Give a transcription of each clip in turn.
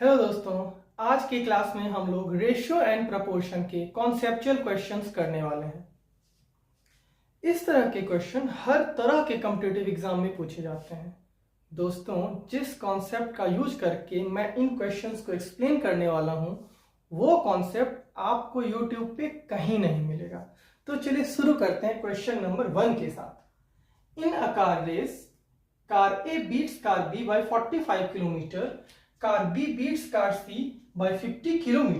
Hello दोस्तों, आज की क्लास में हम लोग रेशियो एंड प्रपोर्शन के कॉन्सेप्चुअल क्वेश्चंस करने वाले हैं। इस तरह के क्वेश्चन हर तरह के कॉम्पिटिटिव एग्जाम में पूछे जाते हैं। दोस्तों, जिस कॉन्सेप्ट का यूज करके मैं इन क्वेश्चंस को एक्सप्लेन करने वाला हूं, वो कॉन्सेप्ट आपको यूट्यूब पे कहीं नहीं मिलेगा। तो चलिए शुरू करते हैं क्वेश्चन नंबर 1 के साथ। In a car race, car A beats car B by 45 kilometre, car B beats car C by 50 km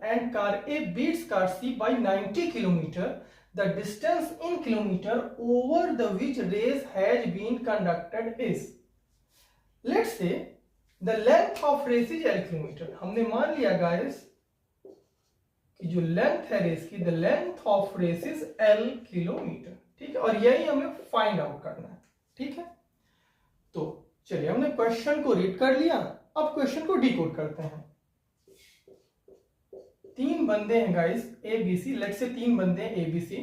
and car A beats car C by 90 km. The distance in kilometer over the which race has been conducted is. Let's say the length of race is L kilometre. हमने मान लिया guys कि जो length है race की, the length of race is L kilometre. ठीक है, और यही हमें फाइंड आउट करना है। ठीक है, तो चलिए हमने क्वेश्चन को रीड कर लिया, अब क्वेश्चन को डिकोड करते हैं। तीन बंदे हैं guys A B C, let's say तीन बंदे हैं ए बी सी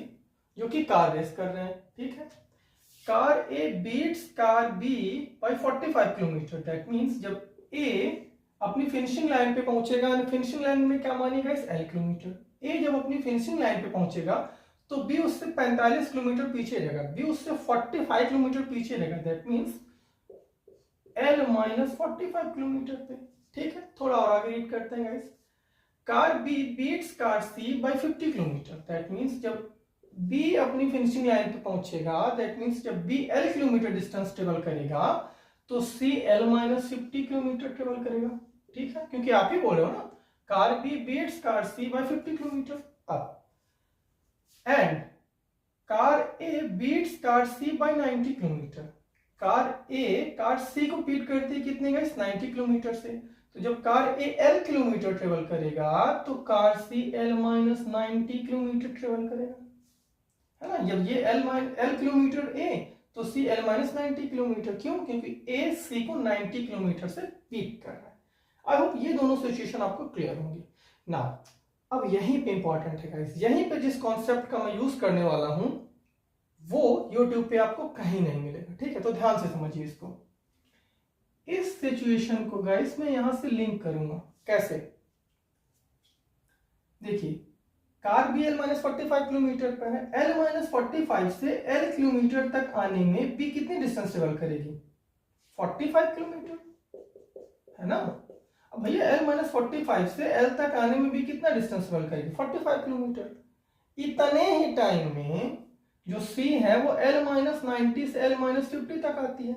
जो कि कार रेस कर रहे हैं। ठीक है, car A beats car B by 45 kilometre. That means जब ए अपनी फिनिशिंग लाइन पे पहुंचेगा, फिनिशिंग लाइन में क्या मानिए गाइस, एल किलोमीटर। ए जब अपनी फिनिशिंग लाइन पे पहुंचेगा तो बी उससे 45 किलोमीटर पीछे रहेगा, बी उससे 45 किलोमीटर पीछे रहेगा। That means L minus 45 kilometre पे। ठीक है, थोड़ा और आगे रीड करते हैं guys. Car B beats car C by 50 kilometre. That means जब B अपनी फिनिशिंग लाइन पे पहुंचेगा, दैट मींस जब B L kilometre distance travel करेगा तो C L minus 50 kilometre travel करेगा। ठीक है, क्योंकि आप ही बोल रहे हो ना, car B beats car C by 50 kilometre. अब and car A beats car C by 90 kilometre. Car A car C को बीट करती है कितने गाइस, 90 किलोमीटर से। तो जब car A L kilometre travel करेगा तो car C L minus 90 kilometre travel करेगा, है ना। जब ये एल किलोमीटर ए तो सी एल माइनस 90 किलोमीटर। क्यों? क्योंकि ए सी को 90 किलोमीटर से बीट कर रहा है। आई होप ये दोनों सिचुएशन आपको क्लियर होंगी ना। अब यहीं पे इंपॉर्टेंट है गाइस, यहीं पे जिस कॉन्सेप्ट का मैं यूज करने वाला हूं वो YouTube पे आपको कहीं नहीं मिलेगा। ठीक है, तो ध्यान से समझिए इसको। इस सिचुएशन को गाइस मैं यहां से लिंक करूंगा। कैसे? देखिए, car B L minus 45 kilometre पर है। एल माइनस 45 से एल किलोमीटर तक आने में बी कितनी डिस्टेंस ट्रेवल करेगी, 45 किलोमीटर, है ना। अब भैया एल माइनस 45 से एल तक आने में बी कितना डिस्टेंस ट्रेवल करेगी, 45 किलोमीटर। इतने ही टाइम में जो C है वो L माइनस 90 से L माइनस 50 तक आती है।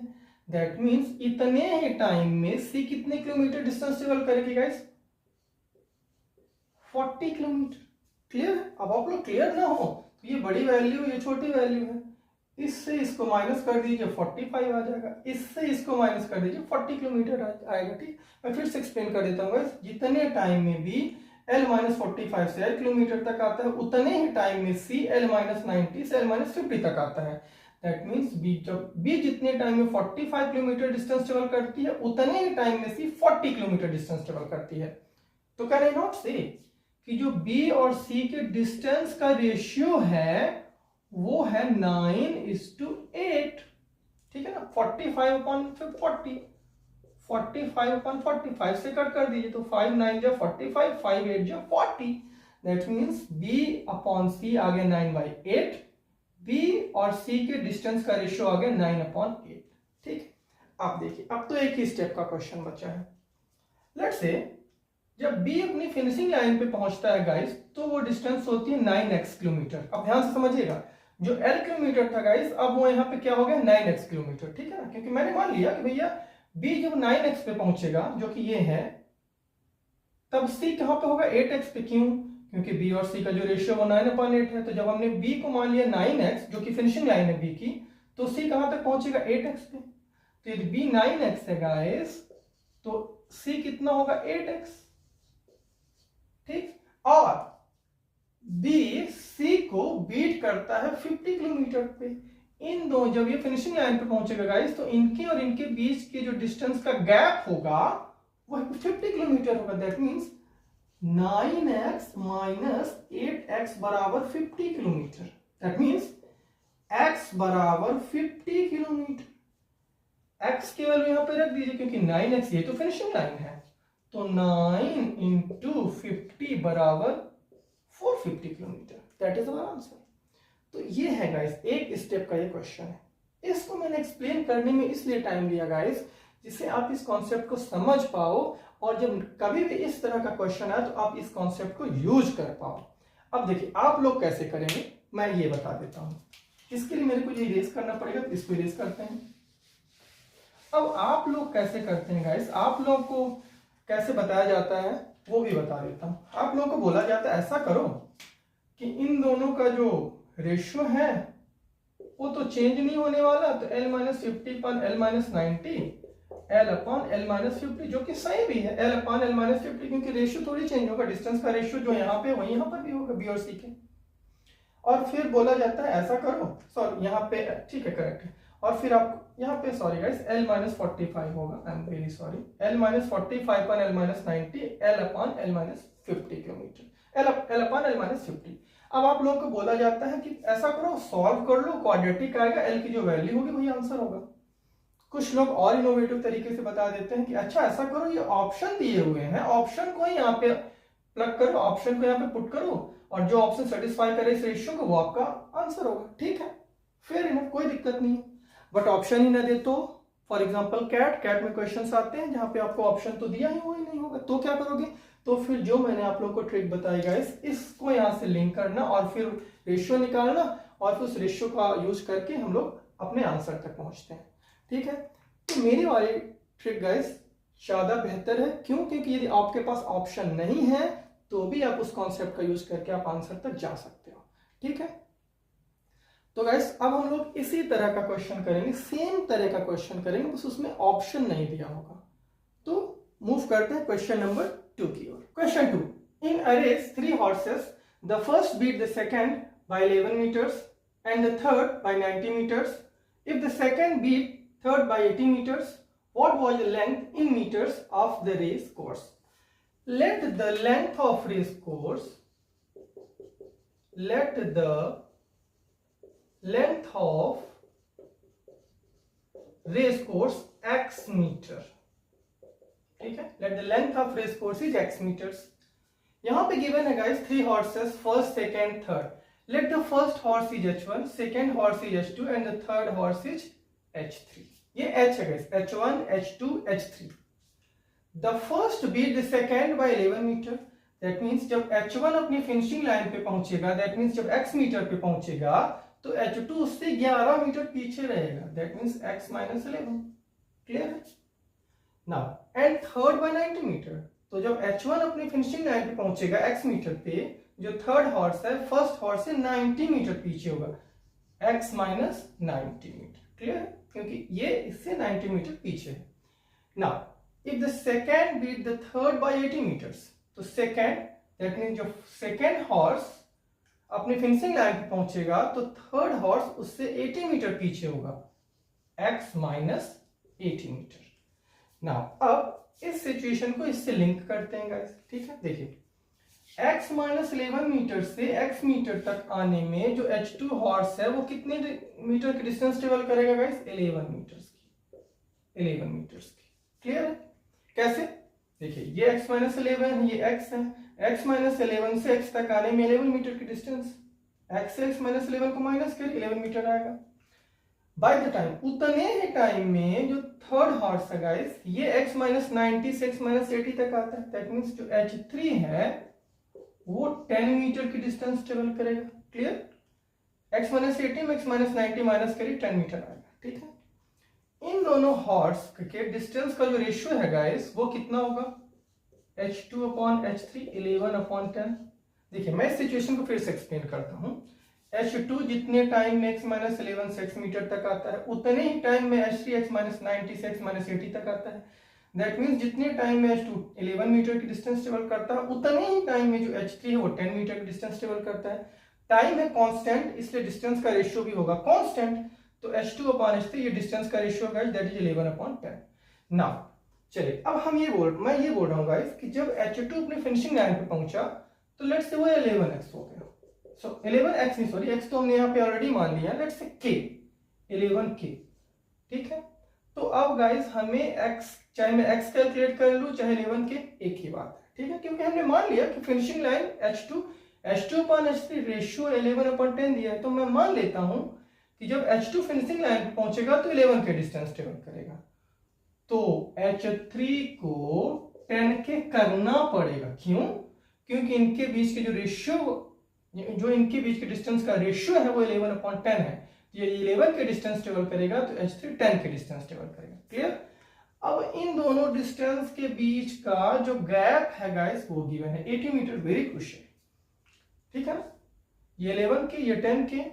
दैट मींस इतने ही टाइम में C कितने किलोमीटर डिस्टेंस ट्रेवल करेगी गाइस, 40 किलोमीटर। क्लियर है? अब आप लोग क्लियर ना हो तो ये बड़ी वैल्यू, ये छोटी वैल्यू है, इससे इसको माइनस कर दीजिए 45 आ जाएगा, इससे इसको माइनस कर दीजिए 40 किलोमीटर आएगा। ठीक, मैं फिर से एक्सप्लेन कर देता हूँ। जितने टाइम में भी L माइनस 45 से L किलोमीटर तक आता है, उतने ही टाइम में C L माइनस 90 से L माइनस 50 तक आता है। दैट मींस जब B जितने टाइम में 45 किलोमीटर डिस्टेंस ट्रेवल करती है, उतने ही टाइम में C 40 किलोमीटर डिस्टेंस ट्रेवल करती है। तो कैन आई नॉट से कि जो B और C के डिस्टेंस का रेशियो है वो है 9:8। ठीक है ना, 45/40, 45/45 से कट कर दीजिए तो 5 9 जा 45, 5 8 जा 40। That means B upon C आ गया 9/8। B और C के डिस्टेंस का रेशियो आ गया 9/8। ठीक, अब देखिए, अब तो एक ही स्टेप का क्वेश्चन बचा है। लेट्स से जब B अपनी फिनिशिंग लाइन पे पहुंचता है गाइस तो वो डिस्टेंस होती है 9x किलोमीटर। अब ध्यान से समझिएगा, जो L किलोमीटर था गाइस, अब वो यहाँ पे क्या हो गया, 9x किलोमीटर। ठीक है ना, क्योंकि मैंने मान लिया कि भैया B जब 9x पे पहुंचेगा जो कि ये है, तब C कहां पे होगा, 8x पे। क्यों? क्योंकि B और C का जो रेशियो वो 9/8 है। तो जब हमने B को मान लिया 9x जो कि फिनिशिंग लाइन है B की, तो C कहां तक पहुंचेगा, 8x पे। तो यदि B 9x है गाइस तो C कितना होगा, 8x। ठीक, और B C को बीट करता है 50 किलोमीटर पे। इन दो जब ये फिनिशिंग लाइन पे पहुंचेगा गाइस तो इनके और इनके बीच के जो डिस्टेंस का गैप होगा वो 50 किलोमीटर होगा। That means 9x minus 8x बराबर 50 किलोमीटर। दैट मींस x बराबर 50 किलोमीटर। x की वैल्यू यहां पे रख दीजिए क्योंकि 9x ये तो फिनिशिंग लाइन है, तो 9 इंटू 50 बराबर 450 kilometre. That is our answer. तो ये है गाइस एक स्टेप का ये क्वेश्चन है। इसको मैंने एक्सप्लेन करने में इसलिए टाइम लिया गाइस, जिससे आप इस कॉन्सेप्ट को समझ पाओ और जब कभी भी इस तरह का क्वेश्चन आए तो आप इस कॉन्सेप्ट को यूज कर पाओ। अब देखिए आप लोग कैसे करेंगे मैं ये बता देता हूं। इसके लिए मेरे को ये इरेज करना पड़ेगा, तो इसको इरेज करते हैं। अब आप लोग कैसे करते हैं गाइस, आप लोग को कैसे बताया जाता है वो भी बता देता हूं। आप लोग को बोला जाता है ऐसा करो कि इन दोनों का जो रेशियो है वो तो चेंज नहीं होने वाला, तो L माइनस 50 पर L minus 90 L upon L minus 50, जो कि सही भी है L अपॉन L माइनस 50, क्योंकि रेशियो थोड़ी चेंज होगा, डिस्टेंस का रेशियो जो यहाँ पे वही यहाँ पर भी होगा B और C के। और फिर बोला जाता है ऐसा करो, सॉरी यहाँ पे ठीक है करेक्ट है, और फिर आप यहाँ पे सॉरी गाइस L माइनस 45 होगा, I am very sorry, L minus 45 पर L minus 90 L upon L minus 50 kilometre, L upon L minus 50। अब आप लोगों को बोला जाता है कि ऐसा करो सॉल्व कर लो, क्वाड्रेटिक आएगा, L की जो वैल्यू होगी वही आंसर होगा। कुछ लोग और इनोवेटिव तरीके से बता देते हैं कि अच्छा ऐसा करो, ये ऑप्शन दिए हुए हैं, ऑप्शन को ही यहाँ पे प्लग करो, ऑप्शन को यहाँ पे पुट करो और जो ऑप्शन सेटिस्फाई करे इस रेशियो को वो आपका आंसर होगा। ठीक है, फेयर इनफ, कोई दिक्कत नहीं है। बट ऑप्शन ही ना दे तो फॉर एग्जाम्पल कैट में क्वेश्चन आते हैं जहां पे आपको ऑप्शन तो दिया ही वही नहीं होगा, तो क्या करोगे, तो फिर जो मैंने आप लोग को ट्रिक बताई गाइस, इसको यहां से लिंक करना और फिर रेशियो निकालना और फिर उस रेशियो का यूज करके हम लोग अपने आंसर तक पहुंचते हैं। ठीक है, तो मेरी वाली ट्रिक गाइस ज्यादा बेहतर है, क्यों, क्योंकि यदि आपके पास ऑप्शन नहीं है तो भी आप उस कॉन्सेप्ट का यूज करके आप आंसर तक जा सकते हो। ठीक है, तो गाइस अब हम लोग इसी तरह का क्वेश्चन करेंगे, सेम तरह का क्वेश्चन करेंगे, बस उसमें ऑप्शन नहीं दिया होगा। तो मूव करते हैं क्वेश्चन नंबर 2 की ओर। Question 2, in a race 3 horses, the first beat the second by 11 meters and the third by 90 meters. If the second beat third by 80 meters, what was the length in meters of the race course? Let the length of race course, let the length of race course x meter. ठीक है, let the length of race course is x meters. यहां पे given है guys 3 horses, first, second, third. Let the first horse is H1, second horse is H2 and the third horse is H3. ये H है guys, H1, H2, H3. The first beat the second by 11 meter. That means जब H1 अपनी finishing line पे पहुंचेगा, that means जब x metre पे पहुंचेगा तो H2 उससे 11 मीटर पीछे रहेगा, that means x minus 11. Clear है? Now and third by 90 metre, तो जब H1 अपनी फिनिशिंग लाइन पे पहुंचेगा x मीटर पे, जो थर्ड हॉर्स है फर्स्ट हॉर्स से 90 मीटर पीछे होगा, x माइनस 90 मीटर। क्लियर है, क्योंकि ये इससे 90 मीटर पीछे है। Now if the second beat the third by 80 metres, तो सेकेंड दैट मीन जो सेकेंड हॉर्स अपनी फिनिशिंग लाइन पे पहुंचेगा तो थर्ड हॉर्स उससे 80 मीटर पीछे होगा, x माइनस 80 मीटर। नाउ अब इस सिचुएशन को इससे लिंक करते हैं गाइस। ठीक है, देखिए x माइनस 11 मीटर से x मीटर तक आने में जो H2 हॉर्स है वो कितने मीटर की डिस्टेंस ट्रेवल करेगा गाइस, 11 मीटर्स की। क्लियर है? कैसे, देखिए ये x माइनस 11 ये x है, x माइनस 11 से x तक आने में 11 मीटर की डिस्टेंस, x से x माइनस 11 को माइनस कर 11 मीटर आएगा। बाय द टाइम, उतने ही टाइम में जो थर्ड हॉर्स है गाइस ये x माइनस 90 से x माइनस 80 तक आता है, दैट मींस जो H3 है वो 10 मीटर की डिस्टेंस ट्रेवल करेगा। क्लियर, x माइनस 80 में x माइनस 90 माइनस करिए 10 मीटर आएगा। ठीक है, इन दोनों हॉर्स के डिस्टेंस का जो रेशियो है गाइस वो कितना होगा, H2 अपॉन H3 11 अपॉन 10। देखिए मैं इस सिचुएशन को फिर से एक्सप्लेन करता हूं। H2 जितने टाइम में x माइनस 11 से x मीटर तक आता है उतने ही टाइम में H3 x माइनस 90 से x माइनस 80 तक आता है, दैट मींस जितने टाइम में H2 11 मीटर की डिस्टेंस ट्रेवल करता है उतने ही टाइम में जो H3 है वो 10 मीटर की डिस्टेंस ट्रेवल करता है। टाइम है कांस्टेंट, इसलिए डिस्टेंस का रेशियो भी होगा कांस्टेंट, तो H2 अपॉन H3 ये डिस्टेंस का ratio guys that is 11 upon 10। Now चलिए अब हम मैं ये बोल रहा हूं गाइस कि जब H2 अपने फिनिशिंग लाइन पे पहुंचा तो लेट्स से वो 11x हो गया, सो 11x नहीं सॉरी x तो हमने यहाँ पे ऑलरेडी मान लिया, लेट्स से k 11k। ठीक है, तो अब गाइस हमें x, चाहे मैं x कैलकुलेट कर लूं चाहे 11 के, एक ही बात है, ठीक है, क्योंकि हमने मान लिया कि फिनिशिंग लाइन H2/H3 रेशियो 11/10 दिया है, तो मैं मान लेता हूं कि जब H2 फिनिशिंग लाइन पे पहुंचेगा तो 11 के डिस्टेंस ट्रेवल करेगा, तो H3 को 10 के करना पड़ेगा। क्यों? क्योंकि इनके बीच के जो रेशियो, जो इनके बीच के डिस्टेंस का रेशियो है वो 11/10 है। ये 11 के डिस्टेंस ट्रेवल करेगा तो H3 10 के डिस्टेंस ट्रेवल करेगा। क्लियर? अब इन दोनों डिस्टेंस के बीच का जो गैप है गाइस वो गिवन है 80 मीटर, वेरी क्रुशियल, ठीक है ना। ये 11 के, ये 10 के,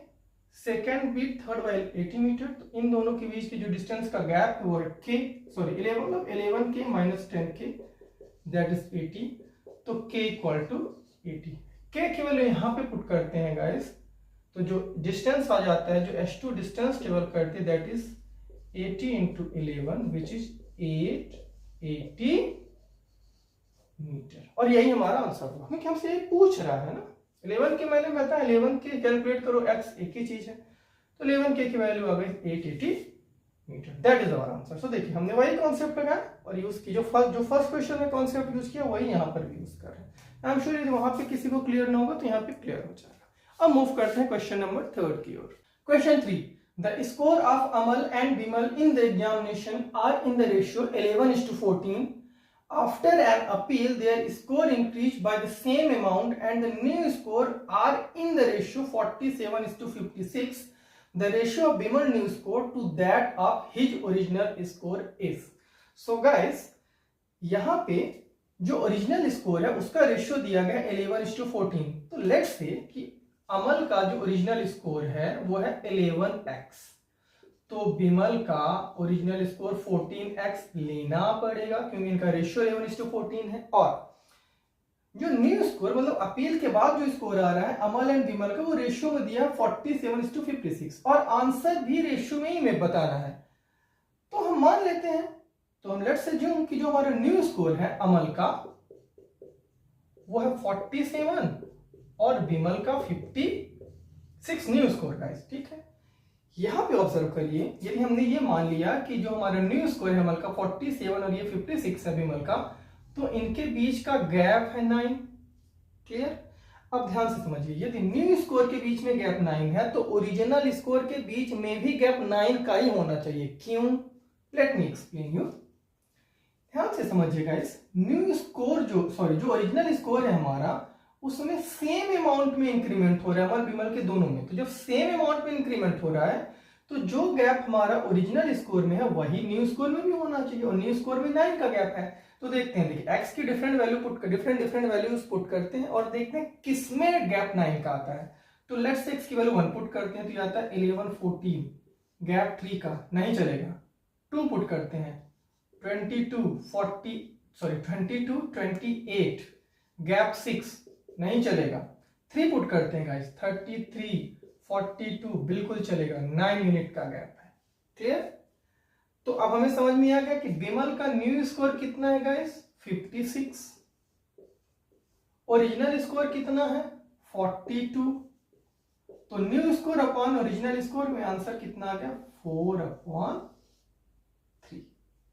second beat third by 80 metre, तो इन दोनों के बीच की जो डिस्टेंस का गैप है वो है k, सॉरी 11 के माइनस 10 के, दैट इज 80, तो k इक्वल टू 80। k की वैल्यू यहाँ पे पुट करते हैं गाइस, तो जो डिस्टेंस आ जाता है, जो H2 डिस्टेंस ट्रेवल करते हैं, that is 80 into 11 which is 880 metre, और यही हमारा आंसर होगा, क्योंकि हमसे ये पूछ रहा है ना। 11 की वैल्यू कहता है 11 के कैलकुलेट करो, x एक ही चीज है, तो 11 के की वैल्यू आ गई 880 metre, that is our answer. So देखिए हमने वही कॉन्सेप्ट लगाया और यूज की, जो फर्स्ट क्वेश्चन में कॉन्सेप्ट यूज किया वही यहाँ पर भी यूज कर रहे हैं। आई एम श्योर यदि वहां पे किसी को क्लियर ना होगा तो यहाँ पे क्लियर हो जाएगा। अब मूव करते हैं क्वेश्चन नंबर 3 की ओर। Question 3, the score of Amal and Vimal in the examination are in the ratio 11:14. After an appeal, their score increased by the same amount and the new score are in the ratio 47:56. The ratio of Bimal new score to that of his original score is. So guys, यहाँ पे जो original score है उसका ratio दिया गया 11:14. तो let's say कि अमल का जो ओरिजिनल स्कोर है वो है 11x, तो बिमल का ओरिजिनल स्कोर 14x लेना पड़ेगा क्योंकि इनका रेशियो 11:14 है, और जो न्यू स्कोर मतलब अपील के बाद जो स्कोर आ रहा है अमल एंड बिमल का, वो रेशियो में दिया 47:56, और आंसर भी रेशियो में ही में बताना है, तो हम मान लेते हैं। तो हम लेट्स अज्यूम कि जो हमारा न्यू स्कोर है अमल का वो है 47 और बिमल का 56 न्यू स्कोर का, ठीक है। यहां पे ऑब्जर्व करिए, यदि हमने ये मान लिया कि जो हमारा न्यू स्कोर है अमल का 47 और ये 56 है बिमल का, तो इनके बीच का गैप है 9। क्लियर? अब ध्यान से समझिए, यदि न्यू स्कोर के बीच में गैप 9 है तो ओरिजिनल स्कोर के बीच में भी गैप 9 का ही होना चाहिए। क्यों? Let me explain you. ध्यान से समझिए गाइस, न्यू स्कोर जो ओरिजिनल स्कोर है हमारा, उसमें सेम अमाउंट में इंक्रीमेंट हो रहा है अमल बिमल के दोनों में। तो जब सेम अमाउंट में इंक्रीमेंट हो रहा है तो जो गैप हमारा ओरिजिनल स्कोर में है वही न्यू स्कोर में भी होना चाहिए, और न्यू स्कोर में 9 का गैप है। तो देखते हैं, देखिए x की डिफरेंट वैल्यूज पुट करते हैं और देखते हैं किसमें गैप 9 का आता है। तो लेट्स से x की वैल्यू 1 पुट करते हैं तो ये आता है 11:14, गैप 3 का नहीं चलेगा। 2 पुट करते हैं 22:28, गैप 6 नहीं चलेगा। 3 पुट करते हैं गाइस 33:42, बिल्कुल चलेगा, 9 यूनिट का गैप है। क्लियर? तो अब हमें समझ में आ गया कि बिमल का न्यू स्कोर कितना है गाइस, 56, ओरिजिनल स्कोर कितना है 42, तो new score upon original score में आंसर कितना आ गया 4/3,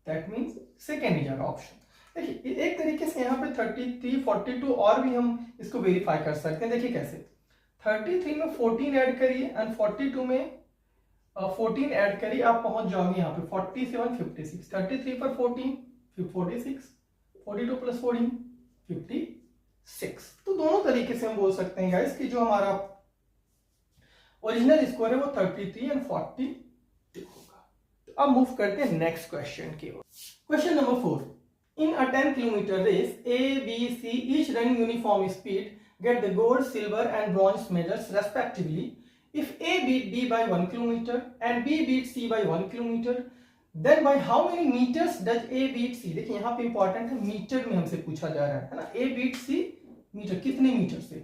दैट मींस सेकेंड ही जगह ऑप्शन। देखिए एक तरीके से यहाँ पे 33, 42 और भी हम इसको वेरीफाई कर सकते हैं। देखिए कैसे, 33 में 14 ऐड करिए एंड 42 में 14 ऐड करिए, आप पहुंच जाओगे यहाँ पे 47, 56, 33 पर 14 फिर 46, 42 प्लस 14 56। तो दोनों तरीके से हम बोल सकते हैं गाइस कि जो हमारा ओरिजिनल स्कोर है वो 33 एंड 42 होगा। तो अब मूव करते हैं नेक्स्ट क्वेश्चन की ओर। Question number 4, in a 10 kilometer race, A, B, C each running uniform speed get the gold, silver and bronze medals respectively. If A beat B by 1 kilometer and B beat C by 1 kilometer, then by how many meters does A beat C? देखिए यहाँ पे important है, metre में हमसे पूछा जा रहा है ना। A beat C मीटर, कितने मीटर से?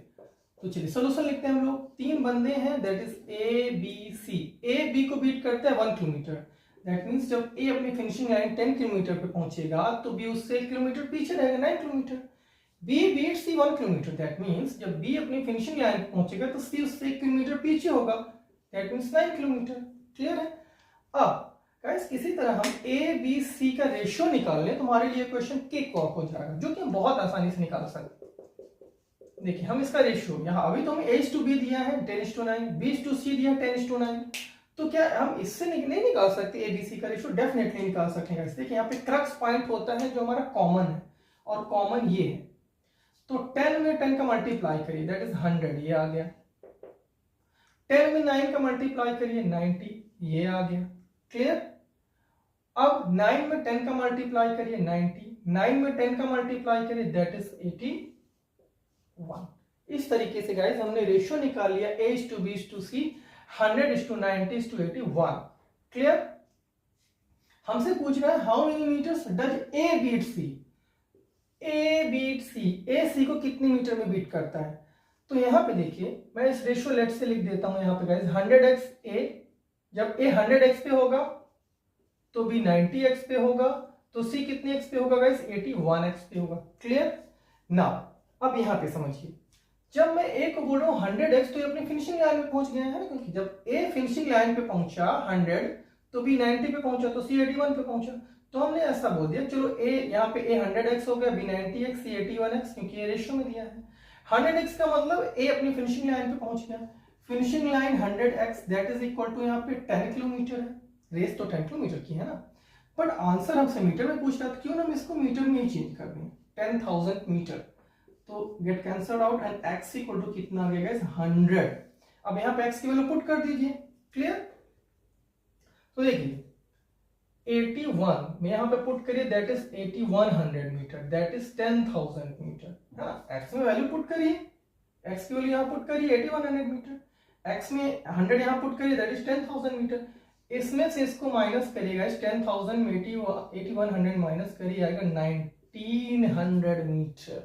तो चलिए सोल्यूशन लिखते हैं हम लोग। 3 बंदे हैं, that is A, B, C। A B को बीट करता है 1 किलोमीटर, दैट मींस जब A अपनी फिनिशिंग लाइन 10 किलोमीटर पे पहुंचेगा तो B उससे 1 किलोमीटर पीछे रहेगा, 9 kilometre. B beat C 1 kilometre, that means जब B अपनी फिनिशिंग लाइन पे पहुंचेगा तो C उससे 1 किलोमीटर पीछे होगा, दैट मींस 9 किलोमीटर। क्लियर है? अब गाइस किसी तरह हम ए बी सी का रेशियो निकाल लें, तुम्हारे लिए क्वेश्चन केक वॉक हो जाएगा, जो कि हम बहुत आसानी से निकाल सकते हैं। देखिए हम इसका रेशियो यहाँ अभी तो हमें A/B दिया है 10:9, B/C दिया है 10:9, तो क्या हम इससे नहीं निकाल सकते ए बी सी का रेशियो? डेफिनेटली निकाल सकते हैं। देखिए यहाँ पे क्रक्स पॉइंट होता है जो हमारा कॉमन है, और कॉमन ये है, तो 10 में 10 का मल्टीप्लाई करिए दैट इज 100, ये आ गया। 10 में 9 का मल्टीप्लाई करिए 90, ये आ गया। क्लियर? अब 9 में 10 का मल्टीप्लाई करिए 90, 9 में 10 का मल्टीप्लाई करिए दैट इज 81। इस तरीके से गाइस हमने रेशियो निकाल लिया A/B/C 100:90:81। क्लियर? हमसे पूछ रहा है how many metres does A beat C। A beat C, A C को कितने मीटर में बीट करता है? तो यहां पे देखिए मैं इस रेशियो लेट से लिख देता हूं यहां पे गाइस 100x A, जब A 100x पे होगा तो B 90x पे होगा, तो C कितने x पे होगा गाइस? 81x पे होगा। क्लियर? नाउ अब यहां पे समझिए, जब मैं A को बोल रहा हूं 100x तो ये अपनी फिनिशिंग लाइन पे पहुंच गया है ना, क्योंकि जब A फिनिशिंग लाइन पे पहुंचा 100 तो B 90 पे पहुंचा, तो C 81 पे पहुंचा। तो हमने ऐसा बोल दिया चलो A यहाँ पे A 100x हो गया, B 90x, C 81x, क्योंकि ये रेशियो में दिया है। 100x का मतलब A अपनी फिनिशिंग लाइन पे पहुंच गया। Finishing line 100x that is equal to यहाँ पे 10 किलोमीटर है। रेस तो 10 किलोमीटर की है ना, बट आंसर हमसे मीटर में पूछ रहा था, क्यों ना हम इसको मीटर में ही चेंज कर दें, 10,000 मीटर। तो get cancelled out and x equal to कितना आ गया गाइस? 100। अब यहाँ पे x की वैल्यू पुट कर दीजिए। क्लियर? तो देखिए 81 में यहाँ पे पुट करिए that is 8100 metre, that is 10,000 metre. हाँ, x में वैल्यू पुट करिए, x की वैल्यू यहाँ पुट करिए 8100 मीटर, x में 100 यहाँ पुट करिए दैट इज 10,000 मीटर। इसमें से इसको माइनस करिएगा, इस 10,000 में 8100 माइनस करिए आएगा 1900 मीटर।